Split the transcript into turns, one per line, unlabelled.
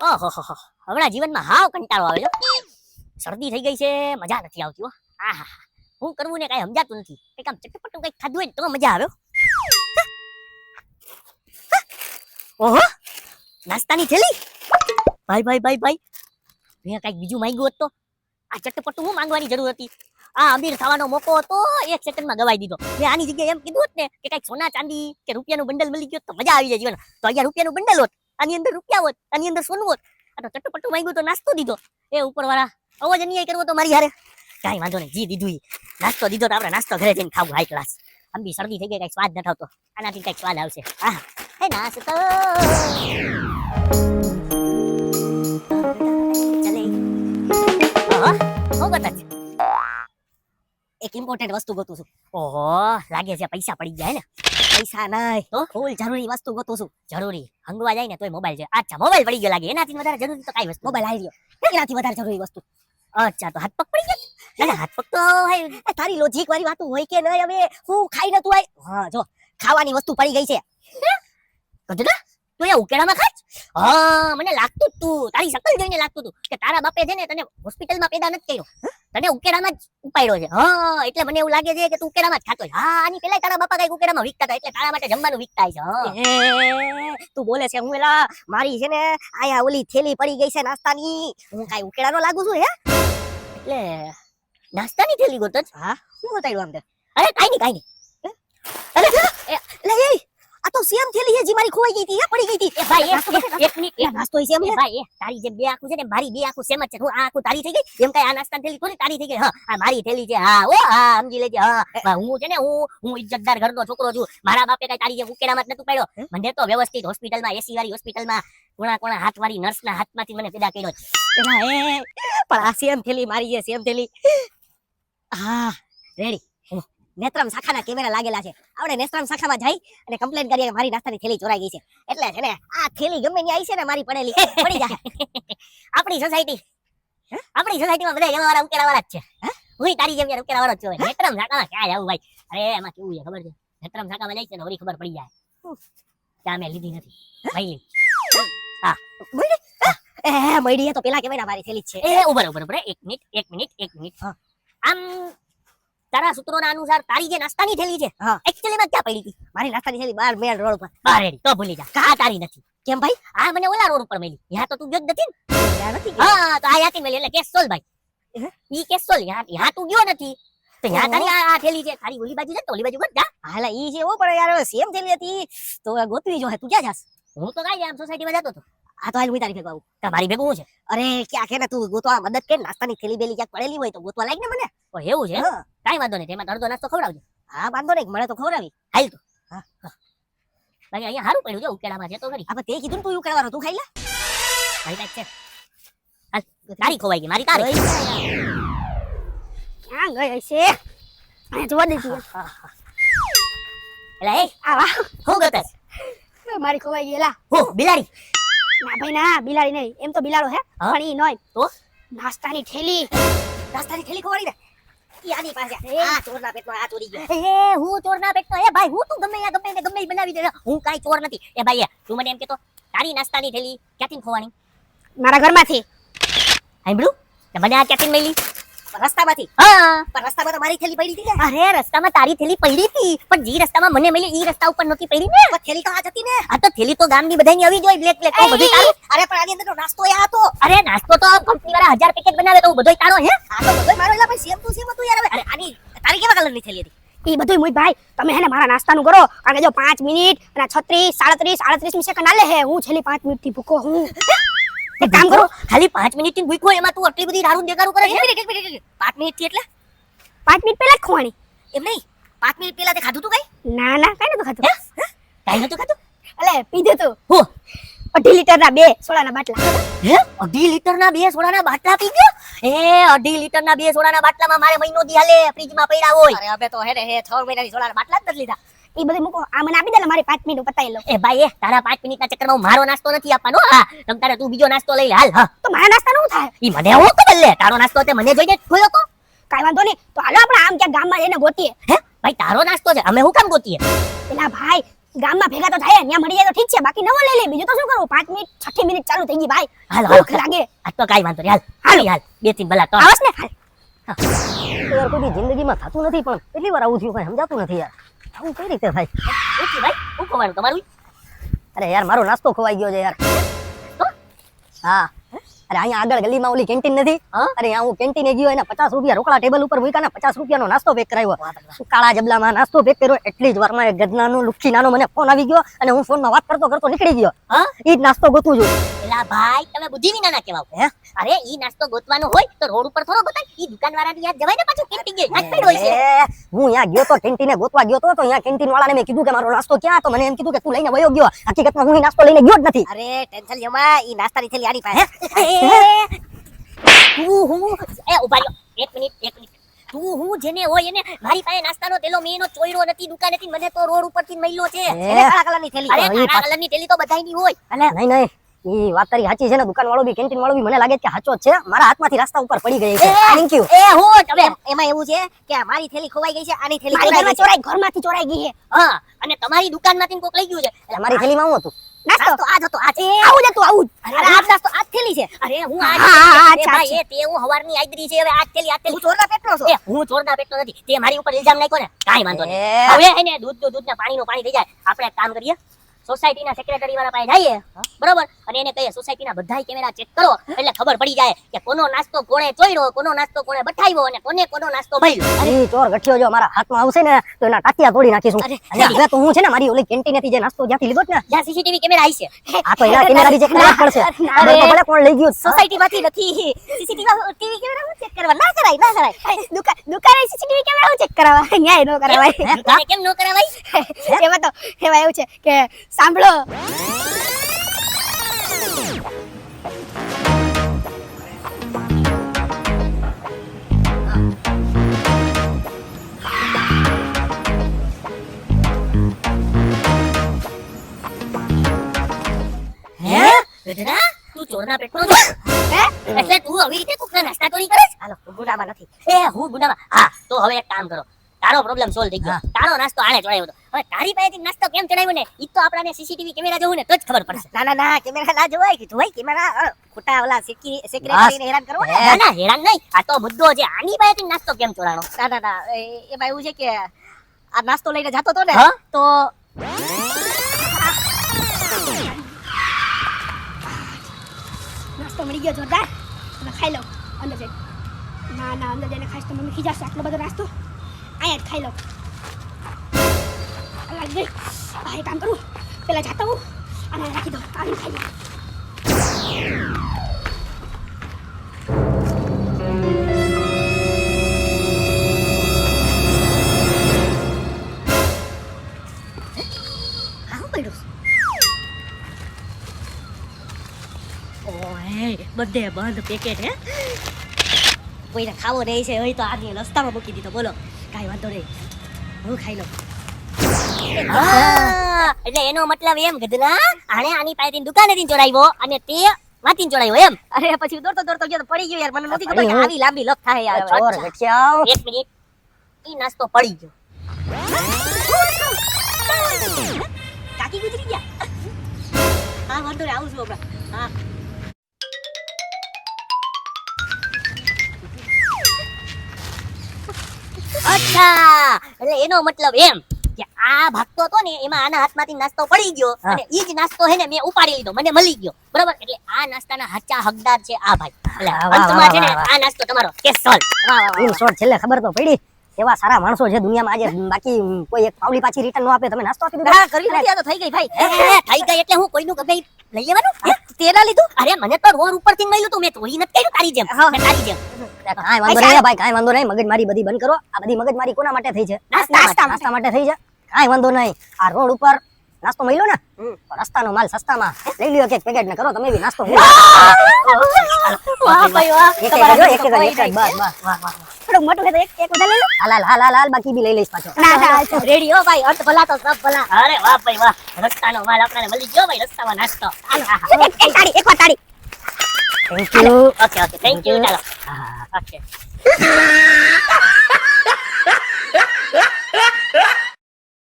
ઓહો હો હમણાં જીવનમાં હાવ કંટાળો આવે છે. શરદી થઈ ગઈ છે, મજા નથી આવતી હો. આહા હું કરવું ને કાંઈ સમજાતું નથી. કંઈક આમ ચટપટું કંઈક ખાધું હોય ને તો મજા આવે હો. ઓહો નાસ્તાની થેલી. ભાઈ ભાઈ ભાઈ ભાઈ મેં કાંઈક બીજું માંગ્યું હોત તો આ ચટપટું હું માંગવાની જરૂર હતી. આ અમીર થવાનો મોકો હતો, 1 સેકન્ડમાં ગવાઈ દીધો. મેં આની જગ્યાએ એમ કીધું હોત ને કે કાંઈક સોના ચાંદી કે રૂપિયાનું બંડલ મળી ગયો તો મજા આવી જાય જીવન. તો અહીંયા રૂપિયાનું બંડલ હોત, આની અંદર રૂપિયા હોત, આની અંદર સોનું હોત. આ તો ચટપટું માંગ્યું તો નાસ્તો દીધો. એ ઉપરવાળા અવાજ અન્યાય કરવો તો મારી હારે કાંઈ વાંધો નહીં. જી દીધું ઈ નાસ્તો દીધો તો આપણે નાસ્તો ઘરે જઈને ખાવું હાઈ ક્લાસ. આમ બી શરદી થઈ ગઈ, કાંઈ સ્વાદ નથી આવતો. આનાથી કાંઈક સ્વાદ આવશે. હા હે નાસ્તો ચલે. ઓહો હું કરતા છે? એક ઇમ્પોર્ટન્ટ વસ્તુ ગોતું છું. ઓહો લાગે છે પૈસા પડી જાય ને. પૈસા નહીં તો ફૂલ જરૂરી વસ્તુ ગોતું છું. જરૂરી હંગવા જાય ને તોય મોબાઈલ છે. અચ્છા મોબાઈલ પડી ગયો લાગે. એનાથી વધારે જરૂરી તો કાઈ વસ્તુ મોબાઈલ આવી ગયો. એનાથી વધારે જરૂરી વસ્તુ અચ્છા તો હાથ પગ પડી ગયા. ના હાથ પગ તો ભાઈ તારી લોજિક વાળી વાતો હોય કે નહીં. હવે હું ખાઈ નતું આય. હા જો ખાવાની વસ્તુ પડી ગઈ છે. કદડા તું એ ઉકેડામાં ખાચ. હા મને લાગતું તું તારી શકલ જોઈને લાગતું તું કે તારા બાપે છે ને તને હોસ્પિટલમાં પેદા નથી કર્યો, તને ઉકેડામાં જ ઉપાડ્યો છે. હા એટલે મને એવું લાગે છે કે તું ઉકેડામાં જ ખાતો છે. હા આની પહેલા તારા બાપા કઈ ઉકેડામાં વીકતા હતા એટલે તારા માટે જમવાનું વીકતા છે. તું બોલે છે હું એલા મારી છે ને આયા ઓલી થેલી પડી ગઈ છે નાસ્તાની. હું કાઈ ઉકેડાનો લાગુ છું હે? એટલે નાસ્તાની થેલી ગોતો જ. હા શું બતાવ્યું આમ તે? અરે કાઈ નહીં અરે લે આ તો સેમ થેલી છે જે મારી ખોવાઈ ગઈ હતી, પડી ગઈ હતી. એ ભાઈ એક મિનિટ એ નાસ્તો છે એ ભાઈ તારી જે બે આંખું છે ને મારી બે આંખું સેમ જ છે. હું આ આંખું તારી થઈ ગઈ એમ કઈ આ નાસ્તાની થેલી થોડી તારી થઈ ગઈ. હા આ મારી થેલી છે. હા ઓ હા સમજી લેજે. હા હું છે ને હું ઇજ્જતદાર ઘરનો છોકરો છું. મારા બાપે કઈ તારી જે ઉકેડામાં જ નતું પાડ્યો. મને તો વ્યવસ્થિત હોસ્પિટલમાં એસી વાળી હોસ્પિટલમાં કોણા હાથ વાળી નર્સના હાથમાંથી મને પેદા કર્યો છે. પણ આ સેમ થેલી મારી છે સેમ થેલી. હા રેડી. નેત્રમ શાખાના કેમેરા લાગેલા છે. આપણે નેત્રમ શાખામાં જઈ અને કમ્પ્લેન કરીએ કે મારી નાસ્તાની થેલી ચોરાઈ ગઈ છે. એટલે છે ને આ થેલી ગમે ની આવી છે ને મારી પડેલી પડી જાય. આપણી સોસાયટીમાં બધા એવા વાળા ઉકેલા વાળા જ છે. હું તારી જેમ યાર ઉકેલા વાળો જ છું. નેત્રમ શાખામાં ક્યાં જાવું ભાઈ? અરે એમાં કેવું છે ખબર છે? નેત્રમ શાખામાં જાય છે ને વળી ખબર પડી જાય. ત્યાં મેં લીધી નથી ભાઈ. હા મળી તો પેલા કેવાય મારી થેલી છે. એ ઉભર એક મિનિટ આમ તારા સૂત્રોના અનુસાર તારી જે નાસ્તાની થેલી છે એક્ચ્યુઅલી માં ક્યાં પડી હતી? મારી નાસ્તાની થેલી બહાર મેલ રોડ ઉપર. બહાર રેડી તો ભૂલી જા. કા તારી નથી? કેમ ભાઈ? આ મને ઓલા રોડ ઉપર મળી. યા તો તું ગયો જ નથી ને? યા નથી. હા તો આ યાથી મળી એટલે કેસ સોલ ભાઈ. ઈ કેસ સોલ. યા તું ગયો નથી તો યા તારી આ થેલી છે. તારી ઓલી બાજુ છે તો ઓલી બાજુ ગોત જા. હાલા ઈ છે ઓ પણ યાર સેમ થેલી હતી તો ગોતવી જો. તું ક્યાં જાસ? હું તો કાઈ આમ સોસાયટીમાં જતો હતો. આ તો હાલ હું તારી ભેગો આવું. તમારી ભેગું છે? અરે ક્યાં કે ને તું ગોતવા મદદ કે નાસ્તાની થેલી બેલી ક્યાંક પડેલી હોય તો ગોતવા લાગ ને મને. ઓ એવું છે? કાઈ વાંધો નહીં. તેમાં અડધો નાસ્તો ખવડાવજો. હા વાંધો નહીં મળે તો ખવડાવી. હાલ તો હા બાકી અહીંયા હારું પડ્યું છે ઉકેડામાં છે તો ખરી. આ તે કીધું તું ઉકેડવાનો તું ખાઈ લે. ખાઈ લાગ છે. હાલ તારી ખોવાઈ ગઈ મારી તારી. ક્યાં ગઈ છે? આ જોવા દે તું. એલા એ આવા હું ગતસ મારી ખોવાઈ ગઈ. એલા હો બિલાડી? ના ભાઈ ના બિલાડી નહીં. એમ તો બિલાડો હે પણ ઈ નોય તો નાસ્તાની થેલી. નાસ્તાની થેલી ખોવાડી દે. ઈ આની પાસે આ ચોરના પેટમાં આ ચોરી ગયો. એ હું ચોરના પેટનો? એ ભાઈ હું તું ગમે બનાવી દે. હું કાઈ ચોર નથી. એ ભાઈ તું મને એમ કે તો તારી નાસ્તાની થેલી ક્યાંથી ખોવાની? મારા ઘરમાંથી. સાંભળ્યું કે મને આ ક્યાંથી મળી? રસ્તામાંથી. હા પણ રસ્તામાં તો મારી થેલી પડી હતી. અરે રસ્તામાં તારી થેલી પડી હતી પણ જે રસ્તામાં મને મળી ઈ રસ્તા ઉપર નહોતી પડી ને. તો થેલી તો આ જ હતી ને. આ તો થેલી તો ગામની બધાની આવી જોઈ બ્લેક તો બધું તારું. અરે પણ આની અંદર નાસ્તો આ હતો. અરે નાસ્તો તો કંપની વાળા 1000 પેકેટ બનાવે તો બધોય તારો હે? આ તો બધોય મારો. એલા ભાઈ સેમ ટુ સેમ હતું યાર. હવે અરે આની તારી કેવા કલરની થેલી હતી? ઈ બધુંય મોય ભાઈ તમે હે ને મારા નાસ્તાનું કરો કારણ કે જો 5 મિનિટ અને 36 37 સેકન્ડ આલે હે. હું છેલ્લી 5 મિનિટ થી ભૂખો હું. એક કામ કરો ખાલી 5 મિનિટ થી ભૂખો એમાં તું આટલી બધી દારૂ દેગારું કરે છે? 1 મિનિટ 5 મિનિટ થી એટલે 5 મિનિટ પહેલા જ ખોવાની. એમ નહીં 5 મિનિટ પહેલા તે ખાધું તું કઈ? ના કાઈ નતું ખાધું. કાઈ નતું ખાધું? અલે પીધું તું. હો 2.5 લીટરના 2 સોડાના બાટલા. હે 2.5 લીટરના 2 સોડાના બાટલા પી ગયો? એ 2.5 લીટરના 2 સોડાના બાટલામાં મારે મહિનો દી હાલે ફ્રીજમાં પડ્યા હોય. અરે હવે તો હે 6 મહિનાની સોડાના બાટલા જ નથી લીધા. ઈ બધું મૂકો આ મને આપી દે ને મારી 5 મિનિટ પતાઈ લઉં. એ ભાઈ તારા 5 મિનિટના ચક્કરમાં મારો નાસ્તો નથી આપવાનો. હા તમ તારે તું બીજો નાસ્તો લઈ લે હાલ. હા તો મારા નાસ્તાનું શું થાય? ઈ મને હું ખબર લે તારો નાસ્તો તે મને જોઈને ખોયો તો. કાઈ વાંધો નહીં તો હાલો આપણે આમ ક્યાં ગામમાં જઈને ગોતીએ. હે ભાઈ તારો નાસ્તો છે અમે હું કામ ગોતીએ? પેલા ભાઈ
ગામમાં ભેગા તો થાય ત્યાં મળી જાય તો ઠીક છે બાકી નવો લઈ લે બીજું તો શું કરું 5 મિનિટ 6 મિનિટ ચાલુ થઈ ગઈ ભાઈ
હાલો
ભૂખ લાગે
આ તો કાઈ વાંધો નહીં હાલ બે ત્રણ ભલા તો
આવસ ને હાલ
યાર કોઈ જિંદગીમાં થતું નથી પણ કેટલી વાર આવું થયું કઈ સમજાતું નથી યાર આવું કઈ રીતે થાય
ઓકે ભાઈ હું ખવાનું તમારું
અરે યાર મારો નાસ્તો ખોવાઈ ગયો છે યાર
તો?
હા અરે અહીંયા આગળ ગલીમાં ઓલી કેન્ટીન નથી
હા?
અરે અહીંયા હું કેન્ટીને ગયો એના 50 રૂપિયા રોકડા ટેબલ ઉપર મૂક્યા ને 50 રૂપિયાનો નાસ્તો પેક કરાવ્યો કાળા જબલામાં નાસ્તો પેક કર્યો એટલી જ વારમાં એક ગજનાનો લુખ્ખી નાનો મને ફોન આવી ગયો અને હું ફોનમાં વાત કરતો કરતો નીકળી ગયો
હા
ઈ જ નાસ્તો ગોતું છું
એલા ભાઈ તમે બુદ્ધિ વિનાના કેવાવ હે અરે ઈ નાસ્તો ગોતવાનો હોય તો રોડ ઉપર થોડો ગોતાય ઈ દુકાનવાળાની યાદ જવાય ને પાછું કેન્ટીન ગઈ હાથ પડ હોય છે
હું અહીંયા ગયો તો કેન્ટીને ગોતવા ગયો તો અહીંયા કેન્ટીન વાળાને મેં કીધું કે મારો નાસ્તો ક્યાં તો મને એમ કીધું કે તું લઈને વયો ગયો હકીકતમાં હું ઈ નાસ્તો લઈને ગયો જ નથી
અરે ટેન્શન લેવા ઈ નાસ્તાની થેલી આની પાસે હું એ ઉભા રહ્યો એક મિનિટ હું જેને હોય એને મારી પાસે નાસ્તાનો થેલો મેં એનો ચોયરો નથી દુકાનેથી મને તો રોડ ઉપરથી મળ્યો છે એને કાળા કલરની થેલી અરે કાળા કલરની થેલી તો બધાયની હોય
નહીં ઈ વાત તારી સાચી છે ને દુકાન વાળો બી કેન્ટીન વાળો બી મને લાગે છે કે સાચો જ છે મારા હાથમાંથી રસ્તા ઉપર પડી ગઈ છે થેન્ક યુ
એ હું તમે એમાં એવું છે કે મારી થેલી ખોવાઈ ગઈ છે આની થેલી
ઘરમાંથી ચોરાઈ ગઈ છે
હા અને તમારી દુકાનમાંથી કોક લઈ ગયું છે
એટલે મારી થેલીમાં હું હતું
નાસ્તો આજ હતો આજ
આવું જ હતું આવું જ
અરે આજ નાસ્તો આજ થેલી છે અરે હું આજ ભાઈ એ તે હું હવારની આઈદરી છે હવે આજ થેલી હું ચોરના પેટનો છું એ હું ચોરના પેટનો નથી તે મારી ઉપર ઇલ્ઝામ નાખ્યો ને કાઈ વાંધો નહીં હવે એને દૂધના પાણીનું પાણી થઈ જાય આપણે એક કામ કરીએ સોસાયટીના સેક્રેટરી વાળા પાસે જઈએ બરોબર અને એને કહીએ સોસાયટીના બધાય કેમેરા ચેક કરો એટલે ખબર પડી જાય કે કોનો નાસ્તો કોણે ચોર્યો કોનો નાસ્તો કોણે બઠાવ્યો અને કોનો નાસ્તો મળ્યો
ઈ ચોર ગઠિયો જો મારા હાથમાં આવશે ને તો એના ટાટિયા તોડી નાખીશું અને હવે તો હું છે ને મારી ઓલી કેન્ટીનેથી જે નાસ્તો જ્યાંથી લીધો ને
જ્યાં સીસીટીવી કેમેરા આવી છે
આ તો એના કેમેરા બી ચેક કરવા પડશે અરે તો ભલે કોણ લઈ ગયું
સોસાયટીમાંથી નથી સીસીટીવી કેમેરા ચેક કરવા ના કરાય
દુકાને સીસીટીવી કેમેરા ચેક કરાવવા ન્યાય ન કરાવાય
દુકાને કેમ ન કરાવાય
એમાં એવું છે કે સાંભળો
ગધેડા તું ચોરના પેટનો છો હે એટલે તું આવી રીતે કોકના નાસ્તા ચોરી કરે છે હાલો હું ગુનામાં નથી હું ગુનામાં હા તો હવે એક કામ કરો તારો પ્રોબ્લેમ સોલ્વ થઈ ગયો તારો નાસ્તો આને ચડાવ્યો હતો હવે તારી પાસેથી નાસ્તો કેમ ચડાવ્યો ને ઈ તો આપણાને સીસીટીવી કેમેરા જોવું ને તો જ ખબર પડશે ના કેમેરા ના જોવાય કેમેરા ખોટા ઓલા સેક્રેટરીને હેરાન કરો ના હેરાન નહીં આ તો મુદ્દો છે આની પાસેથી નાસ્તો કેમ ચોરાણો ના એમાં એવું છે કે આ નાસ્તો લઈને જતો હતો ને તો
નાસ્તો મળી ગયો જોરદાર હવે ખાઈ લો અંદર જઈ ના અંદર જઈને ખાઈશ તો મમ્મી ખીજાશે આટલો બધો નાસ્તો અહીંયા જ ખાઈ લો અલગ જઈ એક કામ કરું પેલા જાતો હું અને રાખી દો આવીને ખાઈ લો
બધે બંધ પેકેટ હે કોઈને ખાવો નહીં છે હોય તો આની રસ્તામાં મૂકી દીધો બોલો કાઈ વાંધો નહીં હું ખાઈ લઉં એટલે એનો મતલબ એમ ગધના આણે આની પાસેથી દુકાનેથી ચોરાવ્યો અને તે વાંચીને ચોરાવ્યો એમ અરે પછી દોડતો ગયો તો પડી ગયો યાર મને નહોતી ખબર કે આવી લાંબી લપ થાય યાર
ચોર ગઠિયાઓ
એક મિનિટ ઈ નાસ્તો પડી ગયો કાકી ગુજરી ગયા હા વાંધો નહીં આવું છું હમણાં હા અચ્છા એટલે એનો મતલબ એમ કે આ ભાગતો હતો ને એમાં આના હાથમાંથી નાસ્તો પડી ગયો અને ઈ જ નાસ્તો હે ને મેં ઉપાડી લીધો મને મળી ગયો બરાબર એટલે આ નાસ્તાના હાચા હકદાર છે આ ભાઈ એટલે અંતમાં છે ને આ નાસ્તો તમારો કેસ સોલ્વ
ઈ શોર્ટ છેલ્લે ખબર તો પડી એવા સારા માણસો છે દુનિયામાં આજે બાકી કોઈ એક પાવલી પાછી રિટર્ન નો આપે તમે નાસ્તો આપી દીધો
હા કરી નથી આ તો થઈ ગઈ ભાઈ થઈ ગઈ એટલે હું કોઈનું ગમે લઈ લેવાનું તેના લીધું અરે મને તો રોડ ઉપરથી મળ્યું તું મેં ચોરી નથી કર્યું તારી જેમ તારી જેમ
કાંઈ વાંધો નહીં ભાઈ કાંઈ વાંધો નહીં મગજમારી બધી બંધ કરો આ બધી મગજમારી કોના માટે થઈ છે નાસ્તા માટે થઈ છે કાંઈ વાંધો નહીં આ રોડ ઉપર નાસ્તો મળ્યો ને રસ્તાનો માલ સસ્તામાં લઈ લ્યો એક પેકેટ ને કરો તમે બી નાસ્તો
વાહ ભાઈ વાહ
એક બસ
થોડું મોટું છે તો એક વધારે લઈ લો
હાલ બાકી બી લઈ લઈશ પાછો
ના
રેડી હો ભાઈ અર્થ ભલા તો સબ ભલા અરે વાહ ભાઈ વાહ રસ્તાનો માલ આપણને મળી ગયો ભાઈ રસ્તામાં નાસ્તો
એક વાર તાળી
thank you
okay thank you ચાલો ઓકે